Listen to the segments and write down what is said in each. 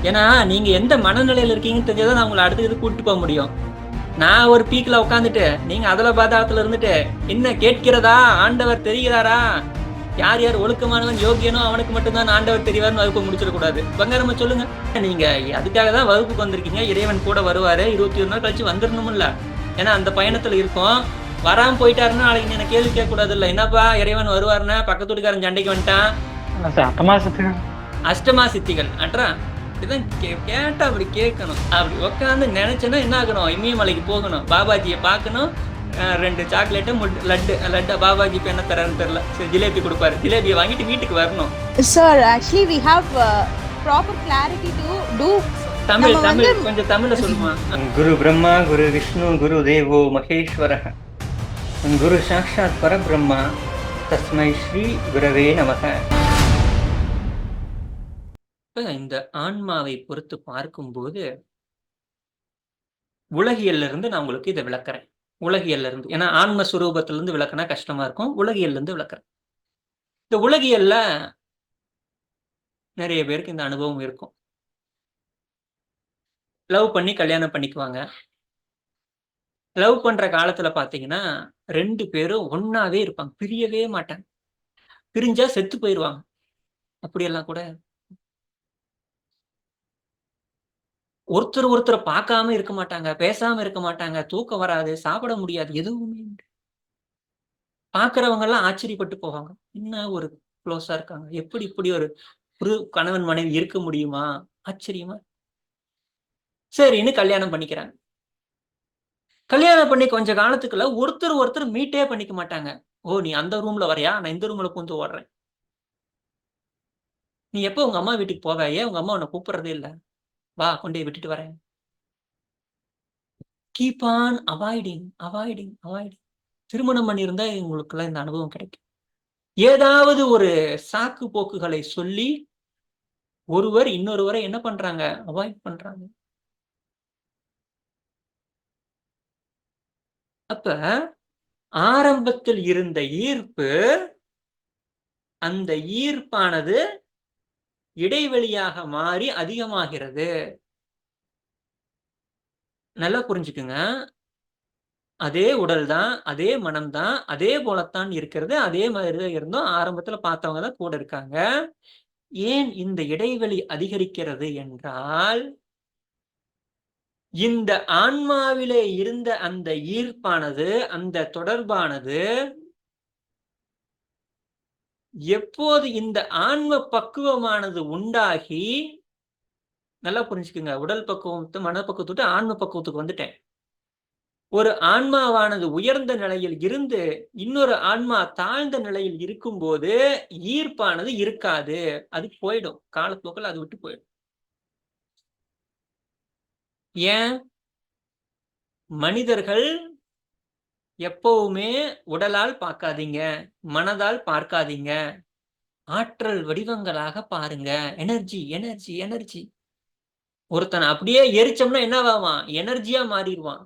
ஏன்னா நீங்க எந்த மனநிலையில இருக்கீங்கன்னு தெரிஞ்சாதான் நான் உங்களை அடுத்த இது கூட்டிட்டு போக முடியும். நான் ஒரு பீக்ல உட்காந்துட்டு நீங்க அதுல பாதாளத்துல இருந்துட்டு என்ன கேட்கிறதா, ஆண்டவர் தெரிகிறாரா, யார் யார் ஒழுக்கமானவன் யோகியனோ அவனுக்கு மட்டும்தான் ஆண்டவர் தெரிவார்னு வகுப்பு முடிச்சிடக்கூடாது. பங்காரமா சொல்லுங்க. நீங்க அதுக்காக தான் வகுப்புக்கு வந்திருக்கீங்க. இறைவன் கூட வருவாரு, 21 நாள் கழிச்சு வந்துடணும்ல. ஏன்னா அந்த பயணத்துல இருக்கோம். வராம போயிட்டாருன்னா நாளைக்கு என்ன கேள்வி கேட்க கூடாது இல்ல. என்னப்பா இறைவன் வருவாருன்னா பக்கத்து வீட்டுக்காரன் சண்டைக்கு வந்துட்டான். அஷ்டமா சித்திகள் அட்ரா இப்படிதான் கேட்டா அப்படி கேட்கணும். அப்படி உட்காந்து நினைச்சேன்னா என்ன ஆகணும், இமயமலைக்கு போகணும், பாபாஜியை பார்க்கணும், 2 சாக்லேட்டு லட்டு பாபாஜி இப்ப என்ன தரான்னு தெரியல. சரி ஜிலேபி கொடுப்பாரு, ஜிலேபியை வாங்கிட்டு வீட்டுக்கு வரணும். Sir actually we have proper clarity to do. Tamil Tamil கொஞ்சம் தமிழ்ல சொல்லுமா. குரு பிரம்மா குரு விஷ்ணு குரு தேவோ மகேஸ்வர குரு சாக்ஷாத் பரபிரம்மா தஸ்மை ஸ்ரீ குரவே நமக. இந்த ஆன்மாவை பொறுத்து பார்க்கும்போது உலகியல்ல இருந்து நான் உங்களுக்கு இதை விளக்குறேன். உலகியல்ல இருந்து, ஏன்னா ஆன்ம சுரூபத்துல இருந்து விளக்குனா கஷ்டமா இருக்கும். உலகியல்ல இருந்து விளக்குறேன். இந்த உலகியல்ல நிறைய பேருக்கு இந்த அனுபவம் இருக்கும். லவ் பண்ணி கல்யாணம் பண்ணிக்குவாங்க. லவ் பண்ற காலத்துல பாத்தீங்கன்னா 2 பேரும் ஒன்னாவே இருப்பாங்க, பிரியவே மாட்டாங்க. பிரிஞ்சா செத்து போயிருவாங்க. அப்படியெல்லாம் கூட ஒருத்தரை பார்க்காம இருக்க மாட்டாங்க, பேசாம இருக்க மாட்டாங்க, தூக்கம் வராது, சாப்பிட முடியாது, எதுவுமே. பாக்குறவங்க எல்லாம் ஆச்சரியப்பட்டு போவாங்க. என்ன ஒரு க்ளோஸா இருக்காங்க, எப்படி இப்படி ஒரு கணவன் மனைவி இருக்க முடியுமா, ஆச்சரியமா. சரின்னு கல்யாணம் பண்ணிக்கிறாங்க. கல்யாணம் பண்ணி கொஞ்ச காலத்துக்குள்ள ஒருத்தர் மீட்டே பண்ணிக்க மாட்டாங்க. ஓ நீ அந்த ரூம்ல வரையா, நான் இந்த ரூம்ல பூந்து ஓடுறேன். நீ எப்போ உங்க அம்மா வீட்டுக்கு போவ, ஏன் உங்க அம்மா உன்னை கூப்பிடுறதே இல்ல, வா கொண்டே விட்டுட்டு வரேன். Keep on avoiding avoiding avoiding. திருமணம் பண்ணியிருந்தா எங்களுக்குலாம் இந்த அனுபவம் கிடைக்கும். ஏதாவது ஒரு சாக்கு போக்குகளை சொல்லி ஒருவர் இன்னொருவரை என்ன பண்றாங்க, அவாய்ட் பண்றாங்க. அப்ப ஆரம்பத்தில் இருந்த ஈர்ப்பு, அந்த ஈர்ப்பானது இடைவெளியாக மாறி அதிகமாகிறது. நல்லா புரிஞ்சுக்குங்க. அதே உடல் தான், அதே மனம் தான், அதே போலத்தான் இருக்கிறது, அதே மாதிரிதான் இருந்தோம். ஆரம்பத்துல பார்த்தவங்க தான் கூட இருக்காங்க. ஏன் இந்த இடைவெளி அதிகரிக்கிறது என்றால், இந்த ஆன்மாவிலே இருந்த அந்த ஈர்ப்பானது, அந்த தொடர்பானது எப்போது இந்த ஆன்ம பக்குவமானது உண்டாகி, நல்லா புரிஞ்சுக்குங்க, உடல் பக்குவத்தை மனப்பக்குவத்தை விட்டு ஆன்ம பக்குவத்துக்கு வந்துட்டேன். ஒரு ஆன்மாவானது உயர்ந்த நிலையில் இருந்து இன்னொரு ஆன்மா தாழ்ந்த நிலையில் இருக்கும்போது ஈர்ப்பானது இருக்காது, அது போயிடும். காலப்போக்கில் அது விட்டு போயிடும். ஏன் மனிதர்கள் எப்பவுமே உடலால் பார்க்காதீங்க, மனதால் பார்க்காதீங்க, ஆற்றல் வடிவங்களாக பாருங்க. Energy energy energy. ஒருத்தனை அப்படியே எரிச்சோம்னா என்னவாவான், எனர்ஜியா மாறிடுவான்.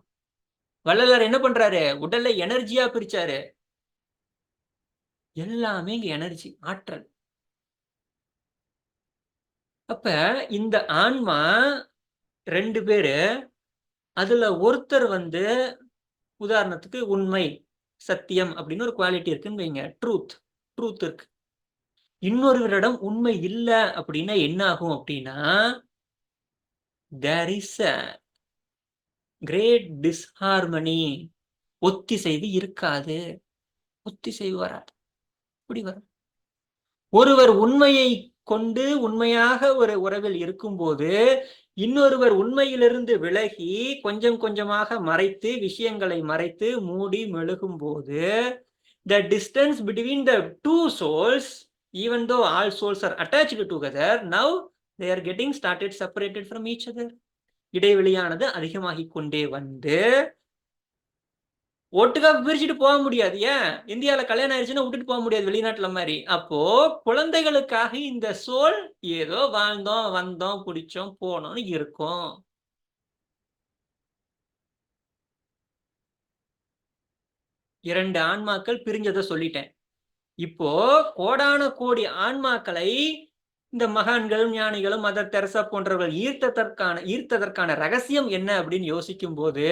வள்ளலார் என்ன பண்றாரு, உடல்ல எனர்ஜியா பிரிச்சாரு. எல்லாமே இங்க எனர்ஜி, ஆற்றல். அப்ப இந்த ஆன்மா 2 பேரு, அதுல ஒருத்தர் உதாரணத்துக்கு உண்மை, சத்தியம் அப்படின்னு ஒரு குவாலிட்டி இருக்குன்னு வைங்க, ட்ரூத் இருக்கு. இன்னொருவரிடம் உண்மை இல்ல அப்படின்னா என்ன ஆகும் அப்படின்னா, there is a great disharmony. ஒத்திசைவு இருக்காது, ஒத்திசைவு வராது. இப்படி வரும். ஒருவர் உண்மையை கொண்டு உண்மையாக ஒரு உறவில் இருக்கும்போது இன்னொருவர் உண்மையிலிருந்து விலகி கொஞ்சம் கொஞ்சமாக மறைத்து விஷயங்களை மறைத்து மூடி மெழுகும் போது the distance between the two souls, even though all souls are attached together, now they are getting started separated from each other. இடைவெளியானது அதிகமாகிக் கொண்டே வந்து ஒட்டுக்கா பிரிச்சுட்டு போக முடியாது. ஏன் இந்தியால கல்யாணம் ஆயிடுச்சுன்னா விட்டுட்டு போக முடியாது, வெளிநாட்டுல மாதிரி. அப்போ குழந்தைகளுக்காக இந்த சோல் ஏதோ வாழ்ந்தோம் வந்தோம் குடிச்சோம் போனோம்னு இருக்கும். இரண்டு ஆன்மாக்கள் பிரிஞ்சதை சொல்லிட்டேன். இப்போ கோடான கோடி ஆன்மாக்களை இந்த மகான்களும் ஞானிகளும் மதர் தெரசா போன்றவர்கள் ஈர்த்ததற்கான ரகசியம் என்ன அப்படின்னு யோசிக்கும் போது,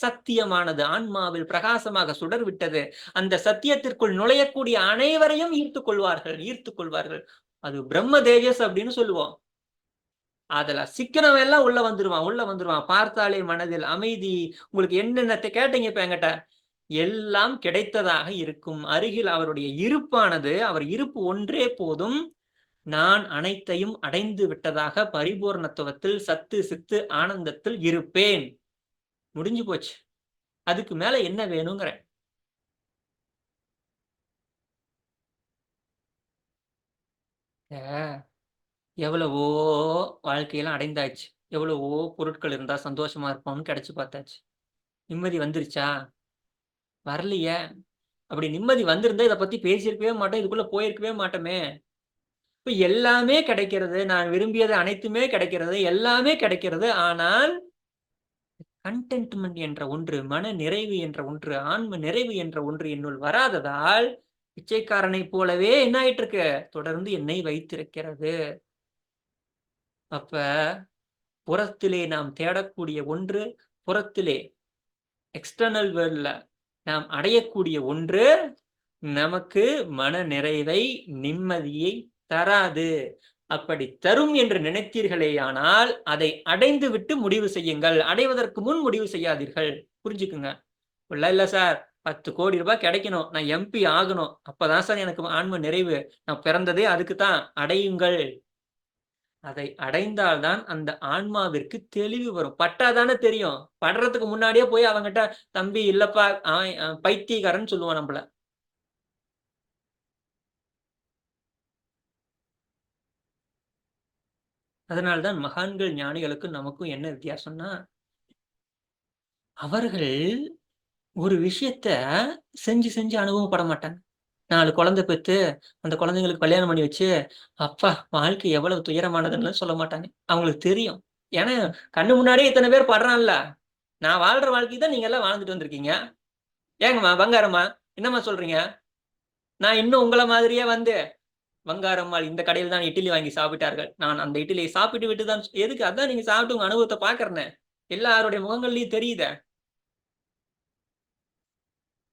சத்தியமானது ஆன்மாவில் பிரகாசமாக சுடர் விட்டது. அந்த சத்தியத்திற்குள் நுழையக்கூடிய அனைவரையும் ஈர்த்து கொள்வார்கள். அது பிரம்ம தேஜஸ் அப்படின்னு சொல்லுவோம். அதுல சிக்கனவன் எல்லாம் உள்ள வந்துருவான். பார்த்தாலே மனதில் அமைதி. உங்களுக்கு என்னென்ன கேட்டீங்க இப்ப என்கிட்ட, எல்லாம் கிடைத்ததாக இருக்கும். அருகில் அவருடைய இருப்பானது, அவர் இருப்பு ஒன்றே போதும். நான் அனைத்தையும் அடைந்து விட்டதாக பரிபூர்ணத்துவத்தில் சத்து சித்து ஆனந்தத்தில் இருப்பேன். முடிஞ்சு போச்சு. அதுக்கு மேல என்ன வேணுங்கிற? எவ்வளவோ வாழ்க்கையெல்லாம் அடைந்தாச்சு. எவ்வளவோ பொருட்கள் இருந்தா சந்தோஷமா இருப்போம்னு கிடைச்சு பார்த்தாச்சு. நிம்மதி வந்துருச்சா? வரலையே. அப்படி நிம்மதி வந்திருந்தா இதை பத்தி பேசியிருக்கவே மாட்டோம், இதுக்குள்ள போயிருக்கவே மாட்டோமே. இப்ப எல்லாமே கிடைக்கிறது, நான் விரும்பியது அனைத்துமே கிடைக்கிறது, எல்லாமே கிடைக்கிறது. ஆனால் கண்டென்ட்மெண்ட் என்ற ஒன்று, மன நிறைவு என்ற ஒன்று, ஆன்ம நிறைவு என்ற ஒன்று என்னுள் வராததால் பிச்சைக்காரனை போலவே என்ன ஆயிட்டு இருக்கு, தொடர்ந்து என்னை வைத்திருக்கிறது. அப்ப புறத்திலே நாம் தேடக்கூடிய ஒன்று, புறத்திலே எக்ஸ்டர்னல் வேர்ல்ட்ல நாம் அடையக்கூடிய ஒன்று நமக்கு மன நிறைவை, நிம்மதியை தராது. அப்படி தரும் என்று நினைத்தீர்களேயானால் அதை அடைந்து விட்டு முடிவு செய்யுங்கள். அடைவதற்கு முன் முடிவு செய்யாதீர்கள். புரிஞ்சுக்குங்க. இல்ல சார், 10 கோடி ரூபாய் கிடைக்கணும், நான் எம்பி ஆகணும், அப்பதான் சார் எனக்கு ஆன்ம நிறைவு, நான் பிறந்ததே அதுக்கு தான். அடையுங்கள். அதை அடைந்தால்தான் அந்த ஆன்மாவிற்கு தெளிவு வரும். பட்டாதானே தெரியும். படுறதுக்கு முன்னாடியே போய் அவங்கிட்ட, தம்பி இல்லப்பா பைத்தியக்காரன் சொல்லுவான் நம்மள. அதனால்தான் மகான்கள் ஞானிகளுக்கு நமக்கும் என்ன வித்தியாசம்னா, அவர்கள் ஒரு விஷயத்த செஞ்சு அனுபவப்பட மாட்டாங்க. 4 குழந்தை பெத்து அந்த குழந்தைங்களுக்கு கல்யாணம் பண்ணி வச்சு, அப்பா வாழ்க்கை எவ்வளவு துயரமானதுன்னு சொல்ல மாட்டாங்க. அவங்களுக்கு தெரியும். ஏன்னா கண்ணு முன்னாடியே இத்தனை பேர் படுறான்ல. நான் வாழ்ற வாழ்க்கை தான் நீங்க எல்லாம் வாழ்ந்துட்டு வந்திருக்கீங்க. ஏங்கம்மா பங்காரம்மா, என்னம்மா சொல்றீங்க? நான் இன்னும் உங்கள மாதிரியே வந்து, பங்காரம்மாள் இந்த கடையில் தான் இட்லி வாங்கி சாப்பிட்டார்கள், நான் அந்த இட்லியை சாப்பிட்டு விட்டு தான். எதுக்கு? அதான் நீங்க சாப்பிட்டு உங்க அனுபவத்தை பாக்குறேன்னு எல்லாருடைய முகங்கள்லயும் தெரியுத.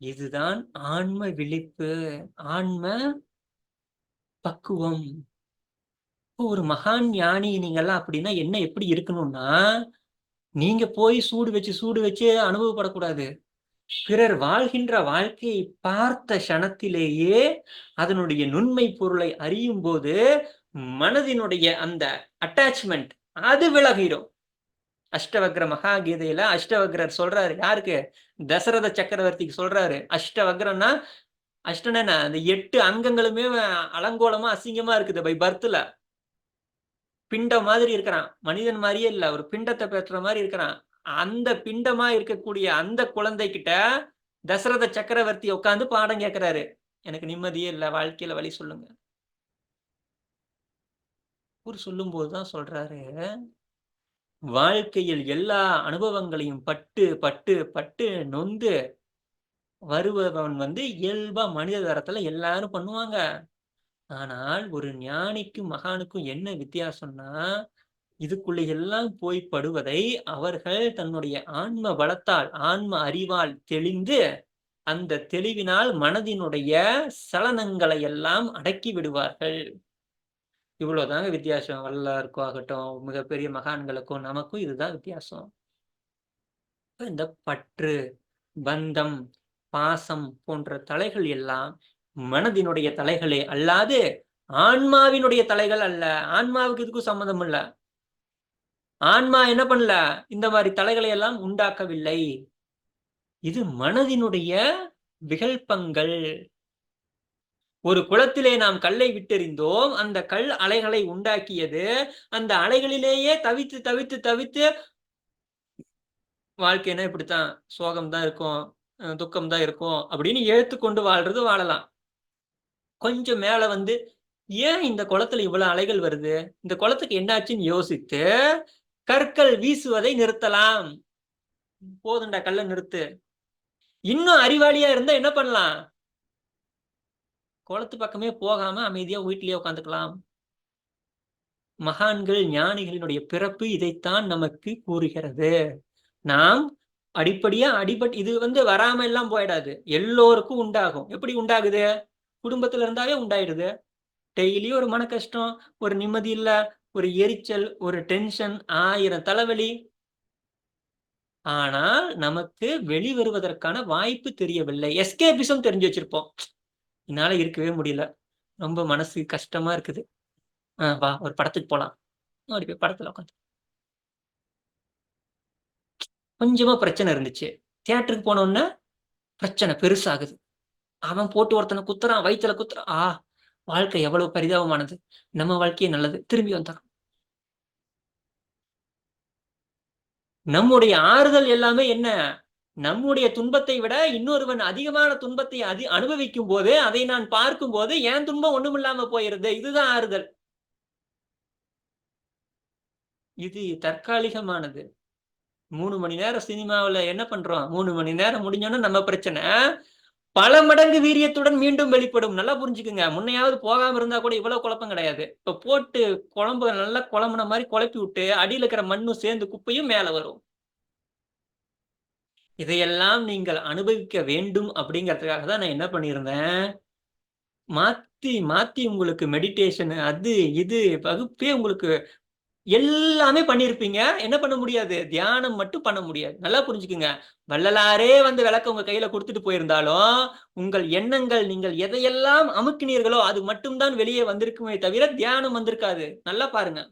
இதுதான் ஆன்ம விழிப்பு, ஆன்ம பக்குவம். ஒரு மகான் ஞானி நீங்கெல்லாம் அப்படின்னா என்ன, எப்படி இருக்கணும்னா, நீங்க போய் சூடு வச்சு அனுபவப்படக்கூடாது. பிறர் வாழ்கின்ற வாழ்க்கையை பார்த்த க்ஷணத்திலேயே அதனுடைய நுண்மை பொருளை அறியும் போது மனதினுடைய அந்த அட்டாச்மெண்ட் அது விலகிடும். அஷ்டவக்ர மகாகீதையில அஷ்டவக்ரர் சொல்றாரு. யாருக்கு? தசரத சக்கரவர்த்திக்கு சொல்றாரு. அஷ்டவக்ரன்னா, அஷ்டனா அந்த 8 அங்கங்களுமே அலங்கோலமா அசிங்கமா இருக்குது பை பர்த்ல. பிண்டம் மாதிரி இருக்கிறான். மனிதன் மாதிரியே இல்ல, ஒரு பிண்டத்தை பெற்ற மாதிரி இருக்கிறான். அந்த பிண்டமா இருக்கக்கூடிய அந்த குழந்தை கிட்ட தசரத சக்கரவர்த்தி உட்கார்ந்து பாடம் கேட்கிறாரு. எனக்கு நிம்மதியே இல்ல, வாழ்க்கையில வழி சொல்லுங்க. அவர் சொல்லும் போதுதான் சொல்றாரு, வாழ்க்கையில் எல்லா அனுபவங்களையும் பட்டு நொந்து வருபவன் இயல்பா மனித தரத்துல எல்லாரும் பண்ணுவாங்க. ஆனால் ஒரு ஞானிக்கும் மகானுக்கும் என்ன வித்தியாசம்னா, இதுக்குள்ள எல்லாம் போய் படுவதை அவர்கள் தன்னுடைய ஆன்ம பலத்தால், ஆன்ம அறிவால் தெளிந்து, அந்த தெளிவினால் மனதினுடைய சலனங்களை எல்லாம் அடக்கி விடுவார்கள். இவ்வளவுதாங்க வித்தியாசம். வள்ளலாருக்கும் ஆகட்டும், மிகப்பெரிய மகான்களுக்கும் நமக்கும் இதுதான் வித்தியாசம். இந்த பற்று, பந்தம், பாசம் போன்ற தலைகள் எல்லாம் மனதினுடைய தலைகளே அல்லாது ஆன்மாவினுடைய தலைகள் அல்ல. ஆன்மாவுக்கு இதுக்கும் சம்மந்தம் இல்ல. ஆன்மா என்ன பண்ணல, இந்த மாதிரி தலைகளை எல்லாம் உண்டாக்கவில்லை. இது மனதினுடைய விகல்பங்கள். ஒரு குளத்திலே நாம் கல்லை விட்டெறிந்தோம், அந்த கல் அலைகளை உண்டாக்கியது. அந்த அலைகளிலேயே தவித்து வாழ்க்கைன்னா இப்படித்தான், சோகம் தான் இருக்கும், துக்கம் தான் இருக்கும் அப்படின்னு ஏத்துக்கொண்டு வாழ்றது வாழலாம். கொஞ்சம் மேல ஏன் இந்த குளத்துல இவ்வளவு அலைகள் வருது, இந்த குளத்துக்கு என்னாச்சுன்னு யோசித்து கற்கள் வீசுவதை நிறுத்தலாம். போதுண்டா, கல்ல நிறுத்து. இன்னும் அறிவாளியா இருந்தா என்ன பண்ணலாம்? குளத்து பக்கமே போகாம அமைதியா வீட்டிலேயே உட்காந்துக்கலாம். மகான்கள் ஞானிகளினுடைய பிறப்பு இதைத்தான் நமக்கு கூறுகிறது. நாம் அடிப்படையா இது வராம எல்லாம் போயிடாது, எல்லோருக்கும் உண்டாகும். எப்படி உண்டாகுது? குடும்பத்துல இருந்தாவே உண்டாயிடுது. டெய்லி ஒரு மன கஷ்டம், ஒரு நிம்மதி இல்ல, ஒரு எரிச்சல், ஒரு டென்ஷன், 1000 தலைவலி. ஆனால் நமக்கு வெளிவருவதற்கான வாய்ப்பு தெரியவில்லை. எஸ்கேபிசம் தெரிஞ்சு வச்சிருப்போம். என்னால இருக்கவே முடியல, ரொம்ப மனசு கஷ்டமா இருக்குது, வா ஒரு படத்துக்கு போலாம். அப்படி போய் படத்துல உட்காந்து கொஞ்சமா பிரச்சனை இருந்துச்சு, தியேட்டருக்கு போனோம்னா பிரச்சனை பெருசாகுது. அவன் போட்டு ஒருத்தனை குத்துறான், வயிற்றுல குத்துறான். வாழ்க்கை எவ்வளவு பரிதாபமானது, நம்ம வாழ்க்கையே நல்லது, திரும்பி வந்தான். நம்முடைய ஆறுதல் எல்லாமே என்ன? நம்முடைய துன்பத்தை விட இன்னொருவன் அதிகமான துன்பத்தை அனுபவிக்கும் போது அதை நான் பார்க்கும் போது என் துன்பம் ஒண்ணுமில்லாம போயிருது. இதுதான் ஆறுதல். இது தற்காலிகமானது. 3 மணி நேரம் சினிமாவில் என்ன பண்றோம்? 3 மணி நேரம் முடிஞ்சோன்னா நம்ம பிரச்சனை பல மடங்கு வீரியத்துடன் மீண்டும் வெளிப்படும். நல்லா புரிஞ்சுக்குங்க. முன்னையாவது போகாம இருந்தா கூட இவ்வளவு குழப்பம் கிடையாது. இப்ப போட்டு குழம்பு நல்லா குழம்புன மாதிரி குழப்பி விட்டு அடியில் இருக்கிற மண்ணும் சேர்ந்து குப்பையும் மேல வரும். இதையெல்லாம் நீங்கள் அனுபவிக்க வேண்டும் அப்படிங்கிறதுக்காக தான் நான் என்ன பண்ணியிருந்தேன், மாத்தி மாத்தி உங்களுக்கு மெடிடேஷன் அது இது வகுப்பே உங்களுக்கு எல்லாமே பண்ணியிருப்பீங்க. என்ன பண்ண முடியாது? தியானம் மட்டும் பண்ண முடியாது. நல்லா புரிஞ்சுக்குங்க. வள்ளலாரே விளக்க உங்க கையில கொடுத்துட்டு போயிருந்தாலும் உங்கள் எண்ணங்கள் நீங்கள் எதையெல்லாம் அமுக்கினீர்களோ அது மட்டும்தான் வெளியே வந்திருக்குமே தவிர தியானம் வந்திருக்காது. நல்லா பாருங்க.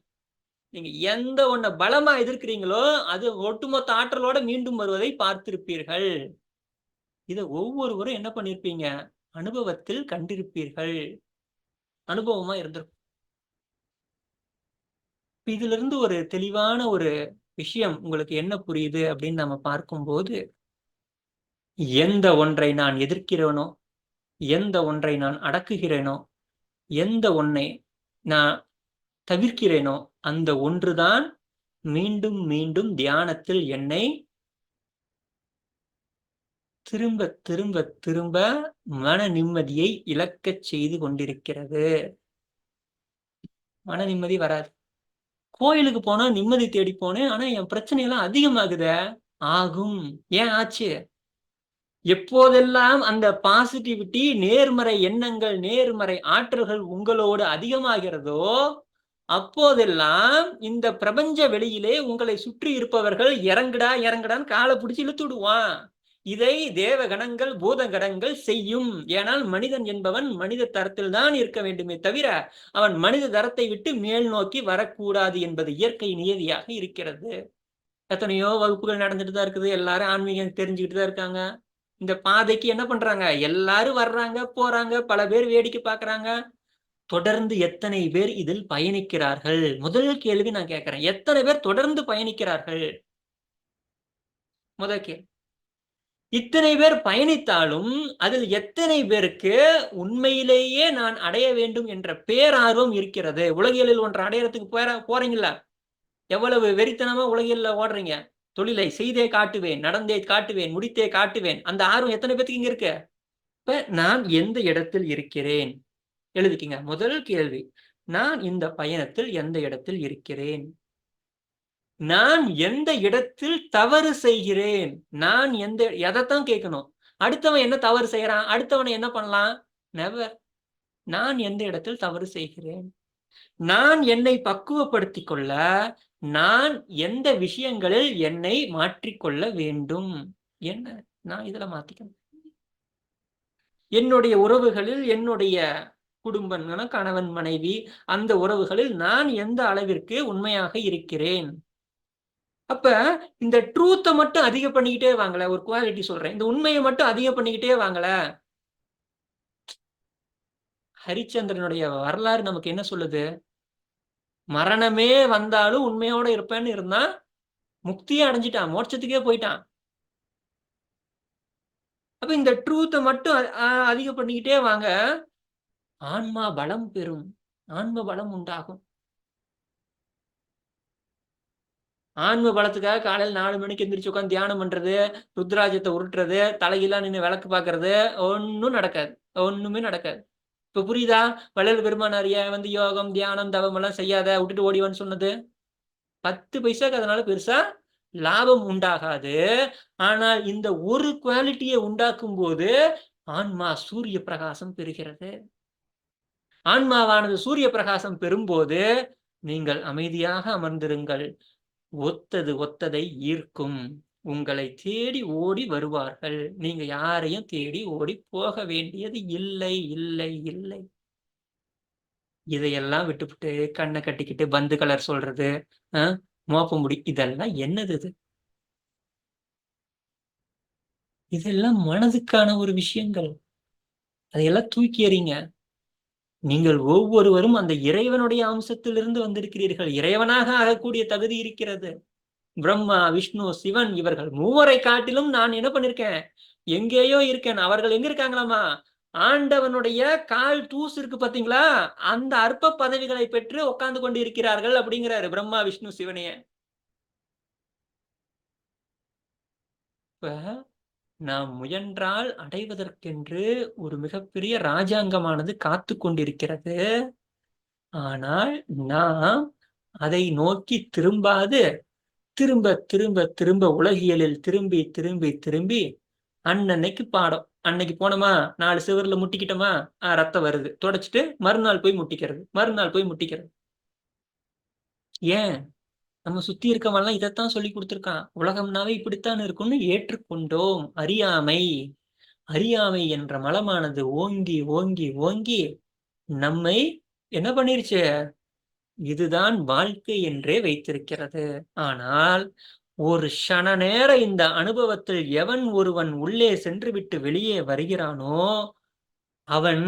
நீங்க எந்த ஒன்ன பலமா எதிர்க்கிறீங்களோ அது ஒட்டுமொத்த ஆற்றலோட மீண்டும் வருவதை பார்த்திருப்பீர்கள். இதை ஒவ்வொருவரும் என்ன பண்ணிருப்பீங்க? அனுபவத்தில் கண்டிருப்பீர்கள். அனுபவமா இருந்திருக்கும். இதுல இருந்து ஒரு தெளிவான ஒரு விஷயம் உங்களுக்கு என்ன புரியுது அப்படின்னு நம்ம பார்க்கும்போது, எந்த ஒன்றை நான் எதிர்க்கிறேனோ, எந்த ஒன்றை நான் அடக்குகிறேனோ, எந்த ஒன்றை நான் தவிர்க்கிறேனோ அந்த ஒன்றுதான் மீண்டும் மீண்டும் தியானத்தில் என்னை திரும்ப திரும்ப திரும்ப மன நிம்மதியை இழக்கச் செய்து கொண்டிருக்கிறது. மன நிம்மதி வராது. கோயிலுக்கு போனா நிம்மதி தேடி போனேன், ஆனா என் பிரச்சனை எல்லாம் அதிகமாகுத. ஆகும். ஏன் ஆச்சு? எப்போதெல்லாம் அந்த பாசிட்டிவிட்டி, நேர்மறை எண்ணங்கள், நேர்மறை ஆற்றல்கள் உங்களோடு அதிகமாகிறதோ அப்போதெல்லாம் இந்த பிரபஞ்ச வெளியிலே உங்களை சுற்றி இருப்பவர்கள் இறங்குடா இறங்குடான்னு காலை பிடிச்சி இழுத்து விடுவான். இதை தேவகணங்கள் பூதகணங்கள் செய்யும். ஏனால் மனிதன் என்பவன் மனித தரத்தில் தான் இருக்க வேண்டுமே தவிர அவன் மனித தரத்தை விட்டு மேல் நோக்கி வரக்கூடாது என்பது இயற்கை நியதியாக இருக்கிறது. எத்தனையோ வகுப்புகள் நடந்துட்டு தான் இருக்குது. எல்லாரும் ஆன்மீகம் தெரிஞ்சுக்கிட்டு தான் இருக்காங்க. இந்த பாதைக்கு என்ன பண்றாங்க? எல்லாரும் வர்றாங்க போறாங்க, பல பேர் வேடிக்கை பார்க்கறாங்க. தொடர்ந்து எத்தனை பேர் இதில் பயணிக்கிறார்கள்? முதல் கேள்வி நான் கேட்கிறேன், எத்தனை பேர் தொடர்ந்து பயணிக்கிறார்கள்? முதல் கேள்வி. இத்தனை பேர் பயணித்தாலும் அதில் எத்தனை பேருக்கு உண்மையிலேயே நான் அடைய வேண்டும் என்ற பேரார்வம் இருக்கிறது? உலகியலில் ஒன்று அடையறதுக்கு போறீங்களா? எவ்வளவு வெறித்தனமா உலகியல்ல ஓடுறீங்க. தொழிலை செய்தே காட்டுவேன், நடந்தே காட்டுவேன், முடித்தே காட்டுவேன். அந்த ஆர்வம் எத்தனை பேருக்கு இங்க இருக்கு? இப்ப நான் எந்த இடத்தில் இருக்கிறேன்? எழுதிக்கிங்க. முதல் கேள்வி, நான் இந்த பயணத்தில் எந்த இடத்தில் இருக்கிறேன்? நான் எந்த இடத்தில் தவறு செய்கிறேன்? நான் எதைத்தான் கேட்கணும். அடுத்தவன் என்ன தவறு செய்யறான், அடுத்தவனை என்ன பண்ணலாம்? நெவர். நான் எந்த இடத்தில் தவறு செய்கிறேன்? நான் என்னை பக்குவப்படுத்திக் கொள்ள நான் எந்த விஷயங்களில் என்னை மாற்றிக்கொள்ள வேண்டும்? என்ன நான் இதுல மாத்திக்கணும். என்னுடைய உறவுகளில், என்னுடைய குடும்பம், கணவன் மனைவி, அந்த உறவுகளில் நான் எந்த அளவிற்கு உண்மையாக இருக்கிறேன்? அப்ப இந்த ட்ரூத்தை மட்டும் அதிகம் பண்ணிக்கிட்டே வாங்கல. ஒரு குவாலிட்டி சொல்றேன், இந்த உண்மையை மட்டும் அதிகம் பண்ணிக்கிட்டே வாங்கல. ஹரிச்சந்திரனுடைய வரலாறு நமக்கு என்ன சொல்லுது? மரணமே வந்தாலும் உண்மையோட இருப்பேன்னு இருந்தா முக்தியே அடைஞ்சிட்டான், மோட்சத்துக்கே போயிட்டான். அப்ப இந்த ட்ரூத்தை மட்டும் அதிகம் பண்ணிக்கிட்டே வாங்க, ஆன்மா பலம் பெறும், ஆன்ம பலம் உண்டாகும். ஆன்ம பலத்துக்காக காலையில் 4 மணிக்கு எந்திரிச்சு உட்காந்து தியானம் பண்றது, ருத்ராஜத்தை உருட்டுறது, தலையெல்லாம் நின்று விளக்கு பார்க்கறது ஒன்னும் நடக்காது. ஒண்ணுமே நடக்காது. இப்ப புரியுதா? வள்ளல் பெருமானாரிய வந்து யோகம், தியானம், தவம் எல்லாம் செய்யாத, விட்டுட்டு ஓடிவான்னு சொன்னது. 10 பைசாக்கு அதனால பெருசா லாபம் உண்டாகாது. ஆனால் இந்த ஒரு குவாலிட்டியை உண்டாக்கும் போது ஆன்மா சூரிய பிரகாசம் பெறுகிறது. ஆன்மாவானது சூரிய பிரகாசம் பெறும்போது நீங்கள் அமைதியாக அமர்ந்திருங்கள். ஒத்தது ஒத்ததை ஈர்க்கும். உங்களை தேடி ஓடி வருவார்கள். நீங்க யாரையும் தேடி ஓடி போக வேண்டியது இல்லை, இல்லை, இல்லை. இதையெல்லாம் விட்டுவிட்டு கண்ணை கட்டிக்கிட்டு பந்து கலர் சொல்றது, மோப்ப முடி, இதெல்லாம் என்னது இது? இதெல்லாம் மனதுக்கான ஒரு விஷயங்கள். அதையெல்லாம் தூக்கி எறிங்க. நீங்கள் ஒவ்வொருவரும் அந்த இறைவனுடைய அம்சத்திலிருந்து வந்திருக்கிறீர்கள். இறைவனாக ஆகக்கூடிய தகுதி இருக்கிறது. பிரம்மா, விஷ்ணு, சிவன் இவர்கள் மூவரை காட்டிலும் நான் என்ன பண்ணிருக்கேன்? எங்கேயோ இருக்கேன். அவர்கள் எங்க இருக்காங்களாமா? ஆண்டவனுடைய கால் தூசு இருக்கு பாத்தீங்களா? அந்த அற்ப பதவிகளை பெற்று உட்கார்ந்து கொண்டு இருக்கிறார்கள் அப்படிங்கிறாரு பிரம்மா, விஷ்ணு, சிவனைய. இப்ப நாம் முயன்றால் அடைவதற்கென்று ஒரு மிகப்பெரிய ராஜாங்கமானது காத்து கொண்டிருக்கிறது. ஆனால் நாம் அதை நோக்கி திரும்பாது திரும்ப திரும்ப திரும்ப உலகியலில் திரும்பி திரும்பி திரும்பி அன்னன்னைக்கு பாடம். அன்னைக்கு போனோமா, 4 சுவர்ல முட்டிக்கிட்டோமா, ரத்தம் வருது, தொடச்சிட்டு மறுநாள் போய் முட்டிக்கிறது, மறுநாள் போய் முட்டிக்கிறது. ஏன்? நம்ம சுத்தி இருக்கவன்லாம் இதைத்தான் சொல்லி கொடுத்துருக்கான். உலகம்னாவே இப்படித்தான் இருக்கும்னு ஏற்றுக்கொண்டோம். அறியாமை அறியாமை என்ற மலமானது ஓங்கி ஓங்கி ஓங்கி நம்மை என்ன பண்ணிருச்சு? இதுதான் வாழ்க்கை என்றே வைத்திருக்கிறது. ஆனால் ஒரு க்ஷண நேர இந்த அனுபவத்தில் எவன் ஒருவன் உள்ளே சென்று விட்டு வெளியே வருகிறானோ அவன்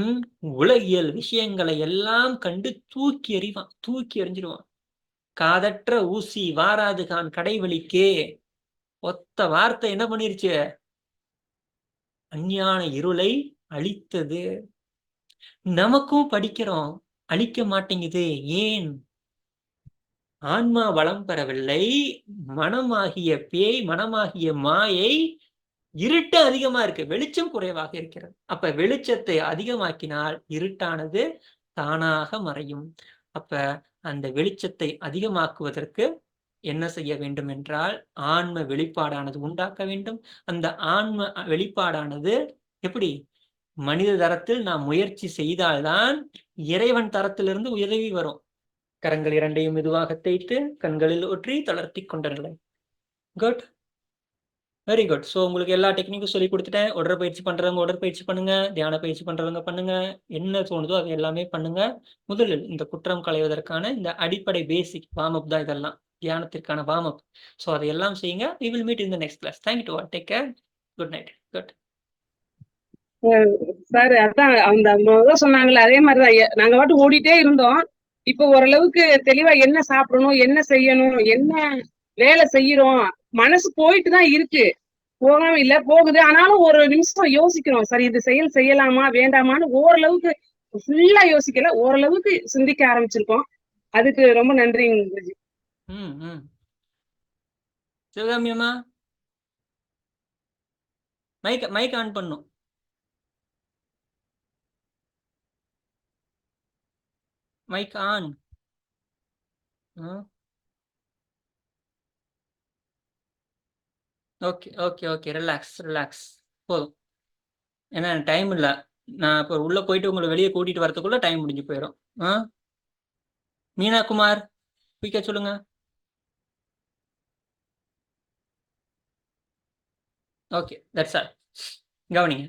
உலகியல் விஷயங்களை எல்லாம் கண்டு தூக்கி எறிவான், தூக்கி எறிஞ்சிடுவான். காதற்ற ஊசி வாராதுகான் கடைவெளிக்கே. ஒத்த வார்த்தை என்ன பண்ணிருச்சு? அஞ்ஞான இருளை அழித்தது. நமக்கும் படிக்கிறோம், அழிக்க மாட்டேங்குது. ஏன்? ஆன்மா வளம் பெறவில்லை. மனமாகிய பேய், மனமாகிய மாயை, இருட்டு அதிகமா இருக்கு, வெளிச்சம் குறைவாக இருக்கிறது. அப்ப வெளிச்சத்தை அதிகமாக்கினால் இருட்டானது தானாக மறையும். அப்ப அந்த வெளிச்சத்தை அதிகமாக்குவதற்கு என்ன செய்ய வேண்டும் என்றால் ஆன்ம வெளிப்பாடானது உண்டாக்க வேண்டும். அந்த ஆன்ம வெளிப்பாடானது எப்படி? மனித தரத்தில் நாம் முயற்சி செய்தால்தான் இறைவன் தரத்திலிருந்து உதவி வரும். கரங்கள் இரண்டையும் மெதுவாக தேய்த்து கண்களில் ஒற்றி தளர்த்தி கொண்ட நிலை. Good, very good. ஸோ உங்களுக்கு எல்லா டெக்னிக்கும் சொல்லி கொடுத்துட்டேன். உடற்பயிற்சி பண்றவங்க உடற்பயிற்சி பண்ணுங்க, தியான பயிற்சி பண்றவங்க பண்ணுங்க, என்ன தோணுதோ அது எல்லாமே பண்ணுங்க. முதலில் இந்த குற்றம் களைவதற்கான இந்த அடிப்படை பேசிக் வார்ம் அப் தான் இதெல்லாம், தியானத்திற்கான வார்ம் அப். ஸோ அதையெல்லாம் செய்யுங்க. We will meet in the next class. Thank you to all. Take care. Good night. Good. Sir அதான் அந்த சொன்னாங்கல்ல, அதே மாதிரிதான் நாங்க பாட்டு ஓடிட்டே இருந்தோம். இப்ப ஓரளவுக்கு தெளிவா என்ன சாப்பிடணும், என்ன செய்யணும், என்ன வேலை செய்யறோம், மனசு போயிட்டு தான் இருக்கு, போகாம இல்ல, போகுது. ஆனாலும் ஒரு நிமிஷம் யோசிக்கிறோம், சரி இது செயல் செய்யலாமா வேண்டாமான்னு. ஓரளவுக்கு ஃபுல்லா யோசிக்கல, ஓரளவுக்கு சிந்திக்க ஆரம்பிச்சிருக்கோம். அதுக்கு ரொம்ப நன்றிங்க குருஜி. சிவகாமியம்மா, மைக் ஆன் பண்ணும். Mic on. Okay okay okay, relax relax, போதும். ஏன்னா டைம் இல்லை. நான் இப்போ உள்ள போயிட்டு உங்களை வெளியே கூட்டிட்டு வரதுக்குள்ள டைம் முடிஞ்சு போயிடும். மீனா குமார், குயிக்கா சொல்லுங்க. Okay, that's all. கவனிங்க.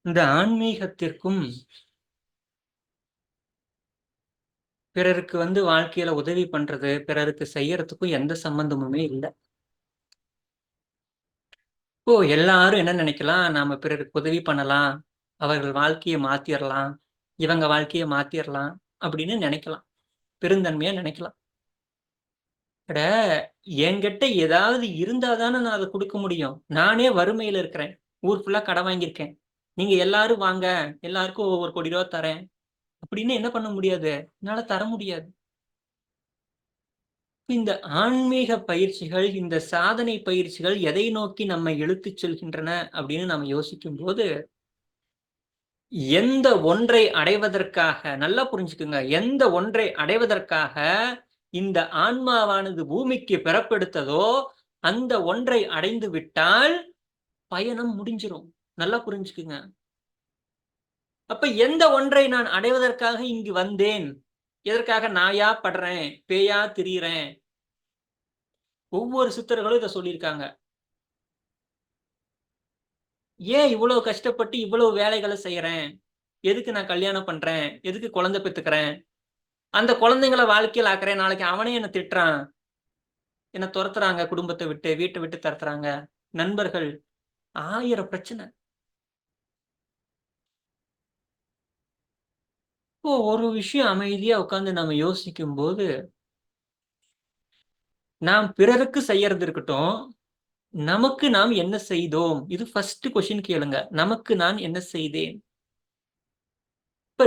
இந்த ஆன்மீகத்திற்கும் பிறருக்கு வாழ்க்கையில உதவி பண்றது, பிறருக்கு செய்யறதுக்கும் எந்த சம்பந்தமுமே இல்லை. இப்போ எல்லாரும் என்ன நினைக்கலாம்? நாம பிறருக்கு உதவி பண்ணலாம், அவர்கள் வாழ்க்கையை மாத்திரலாம், இவங்க வாழ்க்கையை மாத்திரலாம் அப்படின்னு நினைக்கலாம், பெருந்தன்மையா நினைக்கலாம். என்கிட்ட ஏதாவது இருந்தாதானே நான் அதை கொடுக்க முடியும். நானே வறுமையில இருக்கிறேன், ஊர் ஃபுல்லா கடன் வாங்கியிருக்கேன். நீங்க எல்லாரும் வாங்க, எல்லாருக்கும் ஒவ்வொரு கோடி ரூபா தரேன் அப்படின்னு என்ன பண்ண முடியாது? என்னால தர முடியாது. இந்த ஆன்மீக பயிற்சிகள், இந்த சாதனை பயிற்சிகள் எதை நோக்கி நம்மை இழுத்துச் செல்கின்றன அப்படின்னு நம்ம யோசிக்கும் போது, எந்த ஒன்றை அடைவதற்காக, நல்லா புரிஞ்சுக்குங்க, எந்த ஒன்றை அடைவதற்காக இந்த ஆன்மாவானது பூமிக்கு பிறப்பெடுத்ததோ அந்த ஒன்றை அடைந்து விட்டால் பயணம் முடிஞ்சிரும். நல்லா புரிஞ்சுக்குங்க. அப்ப எந்த ஒன்றை நான் அடைவதற்காக இங்கு வந்தேன்? எதற்காக நாயா படுறேன், பேயா திரியிறேன்? ஒவ்வொரு சித்தர்களும் இதை சொல்லியிருக்காங்க. ஏன் இவ்வளவு கஷ்டப்பட்டு இவ்வளவு வேலைகளை செய்யறேன்? எதுக்கு நான் கல்யாணம் பண்றேன்? எதுக்கு குழந்தை பெத்துக்கிறேன்? அந்த குழந்தைங்களை வாழ்க்கையில் ஆக்குறேன், நாளைக்கு அவனே என்ன திட்டுறான், என்ன துரத்துறாங்க, குடும்பத்தை விட்டு, வீட்டை விட்டு துரத்துறாங்க, நண்பர்கள், 1000 பிரச்சனை. இப்போ ஒரு விஷயம் அமைதியா உட்கார்ந்து நம்ம யோசிக்கும் போது, நாம் பிறருக்கு செய்யறது இருக்கட்டும், நமக்கு நாம் என்ன செய்தோம்? இது ஃபர்ஸ்ட் கொஸ்டின் கேளுங்க. நமக்கு நான் என்ன செய்தேன்? இப்ப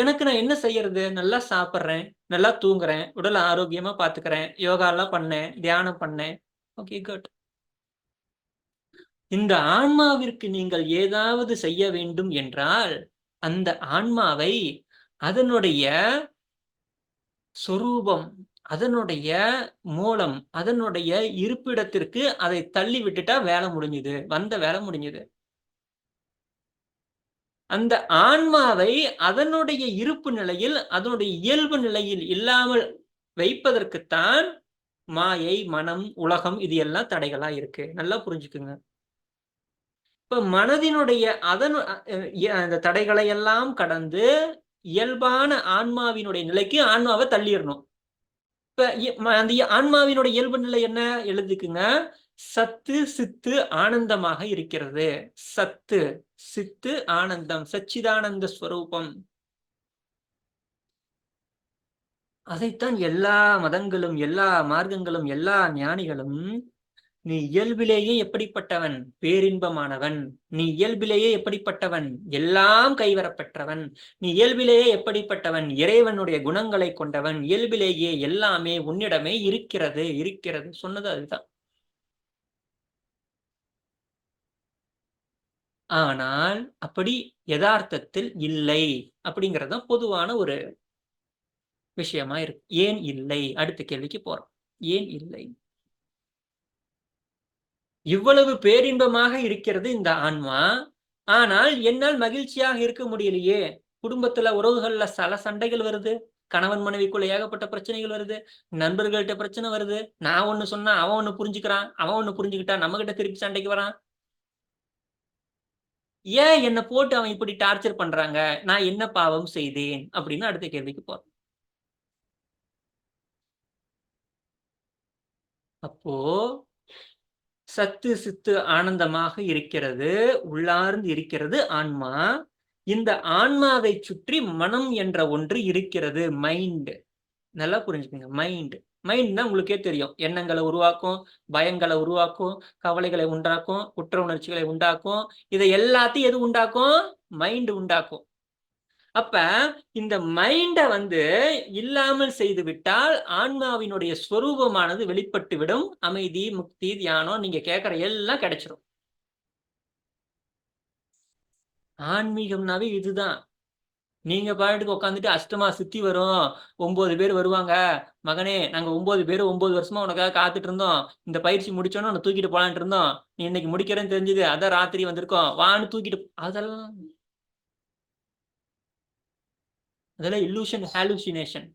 எனக்கு நான் என்ன செய்யறது? நல்லா சாப்பிடுறேன், நல்லா தூங்குறேன், உடல் ஆரோக்கியமா பாத்துக்கிறேன், யோகா எல்லாம் பண்ணேன், தியானம் பண்ணேன். Okay, good. இந்த ஆன்மாவிற்கு நீங்கள் ஏதாவது செய்ய வேண்டும் என்றால், அந்த ஆன்மாவை அதனுடைய சொரூபம், அதனுடைய மூலம், அதனுடைய இருப்பிடத்திற்கு அதை தள்ளி விட்டுட்டா வேலை முடிஞ்சுது, வந்த வேலை முடிஞ்சுது. அந்த ஆன்மாவை அதனுடைய இருப்பு நிலையில், அதனுடைய இயல்பு நிலையில் இல்லாமல் வைப்பதற்குத்தான் மாயை, மனம், உலகம் இது எல்லாம் தடைகளா இருக்கு. நல்லா புரிஞ்சுக்குங்க. இப்ப மனதினுடைய அந்த தடைகளை எல்லாம் கடந்து இயல்பான ஆன்மாவினுடைய நிலைக்கு ஆன்மாவை தள்ளிடணும். இப்ப அந்த ஆன்மாவினுடைய இயல்பு நிலை என்ன? எழுதிக்குங்க. சத்து சித்து ஆனந்தமாக இருக்கிறது. சத்து சித்து ஆனந்தம், சச்சிதானந்த ஸ்வரூபம். அதைத்தான் எல்லா மதங்களும், எல்லா மார்க்கங்களும், எல்லா ஞானிகளும், நீ இயல்பிலேயே எப்படிப்பட்டவன்? பேரின்பமானவன். நீ இயல்பிலேயே எப்படிப்பட்டவன்? எல்லாம் கைவரப்பெற்றவன். நீ இயல்பிலேயே எப்படிப்பட்டவன்? இறைவனுடைய குணங்களை கொண்டவன். இயல்பிலேயே எல்லாமே உன்னிடமே இருக்கிறது இருக்கிறது சொன்னது அதுதான். ஆனால் அப்படி யதார்த்தத்தில் இல்லை அப்படிங்கிறது பொதுவான ஒரு விஷயமா இருக்கு. ஏன் இல்லை? அடுத்த கேள்விக்கு போறோம். ஏன் இல்லை? இவ்வளவு பேரின்பமாக இருக்கிறது இந்த ஆன்மா, ஆனால் என்னால் மகிழ்ச்சியாக இருக்க முடியலையே. குடும்பத்துல, உறவுகள்ல சல சண்டைகள் வருது, கணவன் மனைவிக்குள்ள ஏகப்பட்ட பிரச்சனைகள் வருது, நண்பர்கள்ட்ட பிரச்சனை வருது, நான் ஒண்ணு சொன்னா அவன் ஒண்ணு புரிஞ்சுக்கிறான், அவன் ஒண்ணு புரிஞ்சுக்கிட்டா நம்ம கிட்ட திருப்பி சண்டைக்கு வரான். ஏன் என்ன போட்டு அவன் இப்படி டார்ச்சர் பண்றாங்க? நான் என்ன பாவம் செய்தேன்? அப்படின்னு அடுத்த கேள்விக்கு போறோம். அப்போ சத்து சித்து ஆனந்தமாக இருக்கிறது, உள்ளார்ந்து இருக்கிறது ஆன்மா. இந்த ஆன்மாவை சுற்றி மனம் என்ற ஒன்று இருக்கிறது, மைண்ட். நல்லா புரிஞ்சுக்கோங்க. மைண்ட்னா உங்களுக்கே தெரியும், எண்ணங்களை உருவாக்கும், பயங்களை உருவாக்கும், கவலைகளை உண்டாக்கும், குற்ற உணர்ச்சிகளை உண்டாக்கும். இதை எல்லாத்தையும் எது உண்டாக்கும்? மைண்ட் உண்டாக்கும். அப்ப இந்த மைண்டை இல்லாமல் செய்து விட்டால் ஆன்மாவினுடைய ஸ்வரூபமானது வெளிப்பட்டு விடும். அமைதி, முக்தி, தியானம், நீங்க கேட்கிற எல்லாம் கிடைச்சிடும். ஆன்மீகம்னாவே இதுதான். நீங்க பாட்டுக்கு உட்காந்துட்டு அஷ்டமா சித்தி வரும், 9 பேர் வருவாங்க, மகனே நாங்க 9 பேர் 9 வருஷமா உனக்காக காத்துட்டு இருந்தோம், இந்த பயிற்சி முடிச்சோன்னு உன்னை தூக்கிட்டு போலான்ட்டு இருந்தோம், நீ இன்னைக்கு முடிக்கிறேன்னு தெரிஞ்சது, அதான் ராத்திரி வந்திருக்கோம், வான்னு தூக்கிட்டு, அதெல்லாம் இல்லூஷன், ஹாலுசினேஷன்,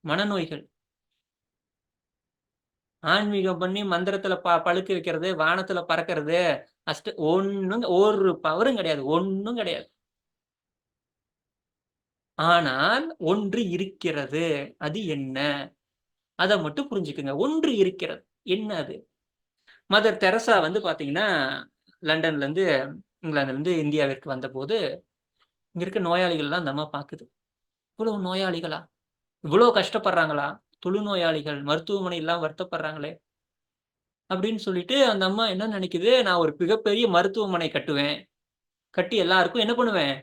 மனநோய்கள். ஆன்மீகம் பண்ணி மந்திரத்துல பழுக்க வைக்கிறது, வானத்துல பறக்கிறது, ஒரு பவரும் கிடையாது, ஒன்னும் கிடையாது. ஆனால் ஒன்று இருக்கிறது. அது என்ன? அதை மட்டும் புரிஞ்சுக்குங்க. ஒன்று இருக்கிறது. என்ன அது? மதர் தெரசா பாத்தீங்கன்னா லண்டன்ல இருந்து, இங்கிலாந்துல இருந்து இந்தியாவிற்கு வந்த போது, இங்க இருக்க நோயாளிகள் எல்லாம் அந்த அம்மா பாக்குது. இவ்வளவு நோயாளிகளா? இவ்வளவு கஷ்டப்படுறாங்களா? தொழுநோயாளிகள் மருத்துவமனை எல்லாம் வருத்தப்படுறாங்களே அப்படின்னு சொல்லிட்டு அந்த அம்மா என்ன நினைக்குது? நான் ஒரு மிகப்பெரிய மருத்துவமனை கட்டுவேன், கட்டி எல்லாருக்கும் என்ன பண்ணுவேன்?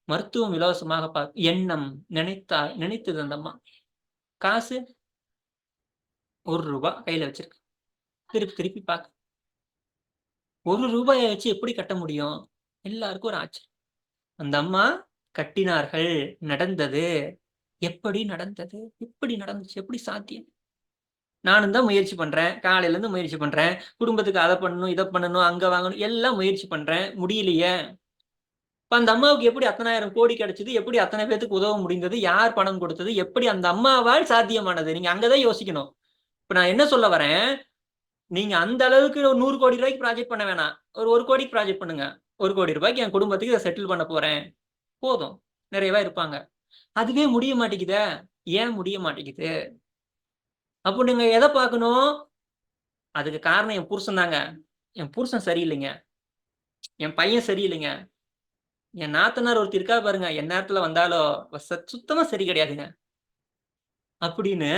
மருத்துவம் இலவசமாக எண்ணம் நினைத்தது அந்த அம்மா. காசு ரூபாய் கையில வச்சிருக்கு. திருப்பி திருப்பி பார்க்க. ரூபாயை வச்சு எப்படி கட்ட முடியும்? எல்லாருக்கும் ஒரு ஆச்சரியம். அந்த அம்மா கட்டினார்கள். நடந்தது. எப்படி நடந்தது? எப்படி நடந்துச்சு? எப்படி சாத்தியம்? நானும் தான் முயற்சி பண்றேன். காலையில இருந்து முயற்சி பண்றேன். குடும்பத்துக்கு அதை பண்ணணும், இதை பண்ணணும், அங்க வாங்கணும், எல்லாம் முயற்சி பண்றேன். முடியலையே. இப்ப அந்த அம்மாவுக்கு எப்படி அத்தனை ஆயிரம் கோடி கிடைச்சது? எப்படி அத்தனை பேத்துக்கு உதவ முடிந்தது? யார் பணம் கொடுத்தது? எப்படி அந்த அம்மாவால் சாத்தியமானது? நீங்க அங்கதான் யோசிக்கணும். இப்ப நான் என்ன சொல்ல வரேன், நீங்க அந்த அளவுக்கு ஒரு 100 கோடி ரூபாய்க்கு ப்ராஜெக்ட் பண்ண வேணாம். ஒரு 1 கோடிக்கு ப்ராஜெக்ட் பண்ணுங்க. 1 கோடி ரூபாய்க்கு என் குடும்பத்துக்கு இதை செட்டில் பண்ண போறேன். போதும். நிறையவா இருப்பாங்க. அதுவே முடிய மாட்டேங்குதே. ஏன் முடிய மாட்டேங்குது? அப்போ நீங்க எதை பார்க்கணும்? அதுக்கு காரணம் என் புருஷன் தாங்க. என் புருஷன் சரியில்லைங்க. என் பையன் சரியில்லைங்க. என் நாத்தனார் ஒருத்தி இருக்கா பாருங்க, என் நேரத்துல வந்தாலோ சுத்தமா சரி கிடையாதுங்க அப்படின்னு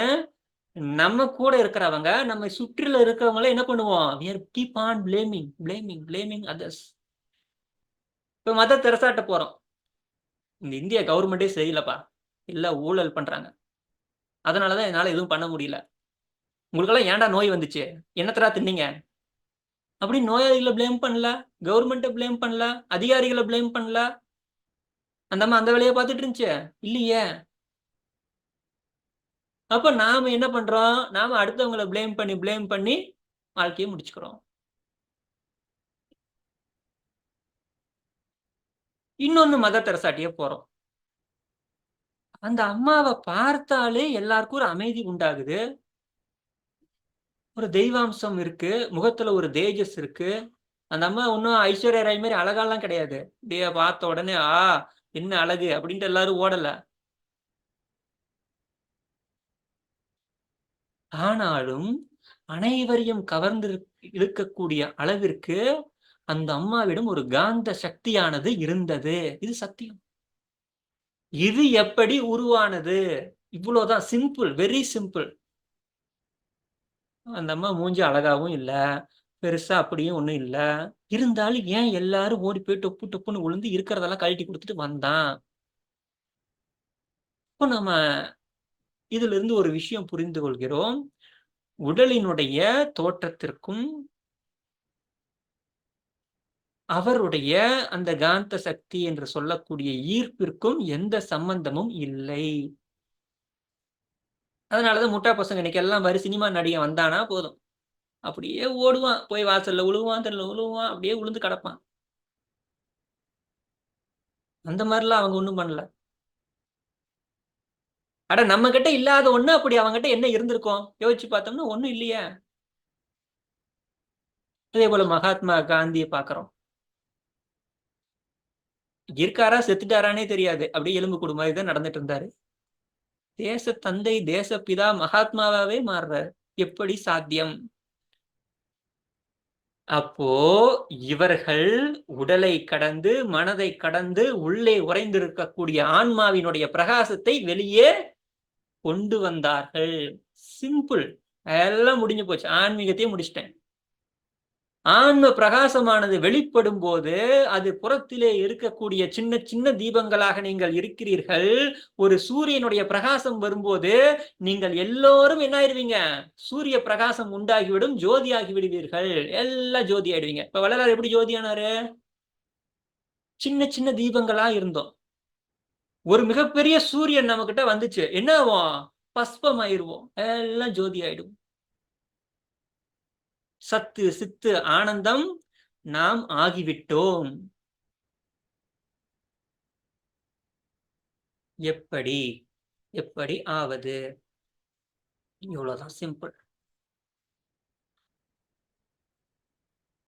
நம்ம கூட இருக்கிறவங்க, நம்ம சுற்றில இருக்கிறவங்கள என்ன பண்ணுவோம்? we are keep on blaming others. இப்ப மதர் தெரசாட்ட போறோம். இந்த இந்திய கவர்மெண்டே சரியில்லப்பா, எல்லாம் ஊழல் பண்றாங்க, அதனாலதான் என்னால எதுவும் பண்ண முடியல. உங்களுக்கெல்லாம் ஏன்டா நோய் வந்துச்சு? என்னத்தரா தின்னீங்க? அப்படி நோயாளிகளை பிளேம் பண்ணல, கவர்மெண்ட்டை பிளேம் பண்ணல, அதிகாரிகளை பிளேம் பண்ணல. அந்த அம்மா அந்த வேலையை பார்த்துட்டு இருந்துச்சு இல்லையே. அப்ப நாம என்ன பண்றோம்? நாம அடுத்தவங்களை பிளேம் பண்ணி வாழ்க்கையை முடிச்சுக்கிறோம். இன்னொன்னு மதர் தெரசாட்டியே போறோம். அந்த அம்மாவை பார்த்தாலே எல்லாருக்கும் ஒரு அமைதி உண்டாகுது. ஒரு தெய்வாம்சம் இருக்கு, முகத்துல ஒரு தேஜஸ் இருக்கு. அந்த அம்மா ஒன்னும் ஐஸ்வர்யா ராய் மாதிரி அழகாலாம் கிடையாது. அப்படியே பார்த்த உடனே என்ன அழகு அப்படின்ட்டு எல்லாரும் ஓடல. ஆனாலும் அனைவரையும் கவர்ந்து இருக்கக்கூடிய அளவிற்கு அந்த அம்மாவிடம் ஒரு காந்த சக்தியானது இருந்தது. இது சத்தியம். இது எப்படி உருவானது? இவ்வளவுதான். Simple, very simple. அந்த அம்மா மூஞ்சி அழகாவும் இல்ல, பெருசா அப்படியும் ஒண்ணும் இல்ல. இருந்தாலும் ஏன் எல்லாரும் ஓடி போய் டொப்பு டொப்புன்னு விழுந்து இருக்கிறதெல்லாம் கழட்டி கொடுத்துட்டு வந்தான்? இப்போ நம்ம இதுல இருந்து ஒரு விஷயம் புரிந்து கொள்கிறோம். உடலினுடைய தோற்றத்திற்கும் அவருடைய அந்த காந்த சக்தி என்று சொல்லக்கூடிய ஈர்ப்பிற்கும் எந்த சம்பந்தமும் இல்லை. அதனாலதான் முட்டா பசங்க இன்னைக்கு எல்லாம் மாதிரி சினிமா நடிகை வந்தானா போதும், அப்படியே ஓடுவான், போய் வாசல்ல விழுவான், தெருல விழுவான், அப்படியே விழுந்து கிடப்பான். அந்த மாதிரிலாம் அவங்க ஒண்ணும் பண்ணல. அட நம்ம கிட்ட இல்லாத ஒண்ணு அப்படி அவங்ககிட்ட என்ன இருந்திருக்கும்? யோசிச்சு பார்த்தோம்னா ஒண்ணும் இல்லையே. அதே போல மகாத்மா காந்தியை பாக்குறோம். இருக்காரா செத்துட்டாரானே தெரியாது, அப்படியே எலும்பு கூடு மாதிரி தான் நடந்துட்டு இருந்தாரு. தேச தந்தை, தேச பிதா, மகாத்மாவாவே மாறுறாரு. எப்படி சாத்தியம்? அப்போ இவர்கள் உடலை கடந்து, மனதை கடந்து, உள்ளே உறைந்திருக்கக்கூடிய ஆன்மாவினுடைய பிரகாசத்தை வெளியே கொண்டு வந்தார்கள். சிம்பிள். எல்லாம் முடிஞ்சு போச்சு. ஆன்மீகத்தையே முடிச்சிட்டேன். ஆன்ம பிரகாசமானது வெளிப்படும் போது அது புறத்திலே இருக்கக்கூடிய சின்ன சின்ன தீபங்களாக நீங்கள் இருக்கிறீர்கள். ஒரு சூரியனுடைய பிரகாசம் வரும்போது நீங்கள் எல்லோரும் என்ன ஆயிடுவீங்க? சூரிய பிரகாசம் உண்டாகிவிடும், ஜோதியாகி விடுவீர்கள். எல்லாம் ஜோதி ஆயிடுவீங்க. இப்ப வள்ளலார் எப்படி ஜோதியானாரு? சின்ன சின்ன தீபங்களா இருந்தோம். ஒரு மிகப்பெரிய சூரியன் நம்ம கிட்ட வந்துச்சு, என்ன ஆகும்? பஸ்பம் ஆயிடுவோம், எல்லாம் ஜோதி ஆயிடும். சத்து சித்து ஆனந்தம் நாம் ஆகிவிட்டோம். எப்படி எப்படி ஆவது? இவ்வளவுதான், சிம்பிள்.